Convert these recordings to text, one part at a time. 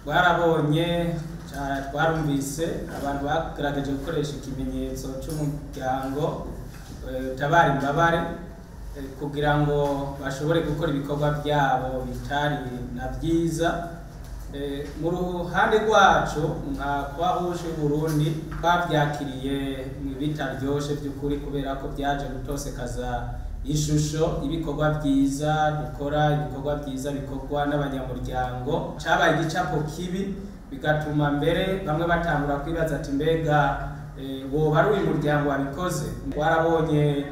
twarabonye twarumvise abantu bagaragaje gukoresha ikimenyetso cy'umuryango utabara imbabare kugira ngo bashobore gukora ibikorwa byabo bitari na byiza. Mu ruhande rwacu nka Croix-Rouge y'u Burundi twabyakiriye bitaryoshe by'ukuri kubera ko byaje gutosekaza ishusho ibikorwa byiza dukora, ibikorwa byiza bikorwa n'abanyamuryango. Cabaye igicapo kibi bigatuma mbere bamwe batangura kwibaza ati mbega woba ari uyu muryango wabikoze. Warabonye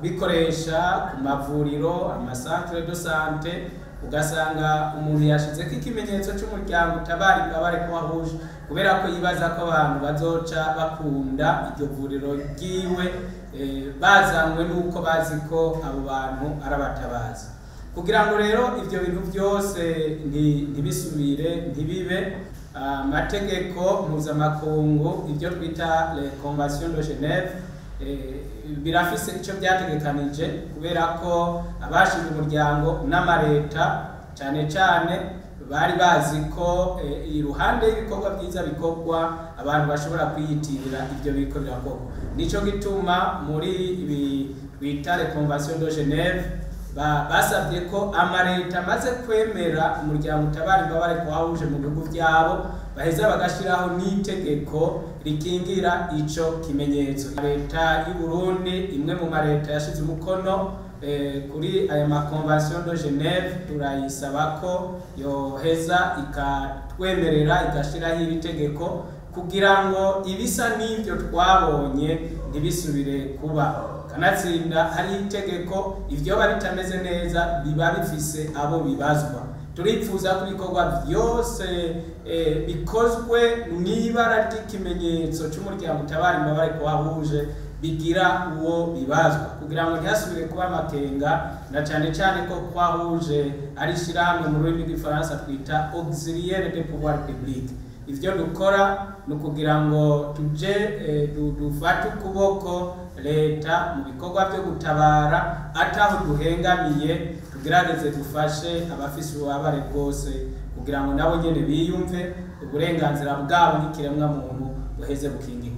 bikoresha ku mavuriro, amasantere de sante, ugasanga umuntu yashizeko ikimenyetso cy'umuryango utabara imbabare Croix-Rouge kubera ko yibaza ko abantu bazoca bakunda iryo vuriro ryiwe bazanywe nuko bazi ko abo bantu arabatabaza. Kugira ngo rero ivyo bintu byose ntibisubire ntibibe, amategeko mpuzamakungu ibyo twita les conventions de Genève birafise icyo byategekanije kubera ko abashinze umuryango n'amareta cyane cyane bari bazi ko iruhande y'ibikorwa byiza bikorwa abantu bashobora kwiyitirira ibyo bikorera koko. Nico gituma muri ibi twita les conventions de Genève basabye ko amareta maze kwemera umuryango utabara imbabare Croix-Rouge mu bihugu byabo baheza bagashiraho n'itegeko rikingira ico kimenyetso. Leta y'u Burundi imwe mu mareta yashize umukono kuri aya ma convention de Genève, turayisaba ko yoheza ikatwemerera igashiraho iri tegeko kugira ngo ibisa n'ibyo twabonye ntibisubire kuba. Kanatsinda hari itegeko ivyo bitameze neza biba bifise abo bibazwa. Turipfuza ko ibikorwa byose bikozwe n'ibara ry'ikimenyetso cy'umuryango utabara imbabare Croix-Rouge bigira uwo bibazwa kugira ngo ntihasubire kuba amakenga, na cyane cyane ko Croix-Rouge ari shirahamwe mu rurimi rw'igifaransa twita auxiliaire de pouvoir public. Ivyo dukora no kugira ngo tuje dufate ukuboko leta mu bikorwa byo gutabara ataho duhengamiye, tugerageze dufashe abafise ububabare bwose kugira ngo nabo nyene biyumve uburenganzira bwabo n'ikiremwa muntu buheze bukingira.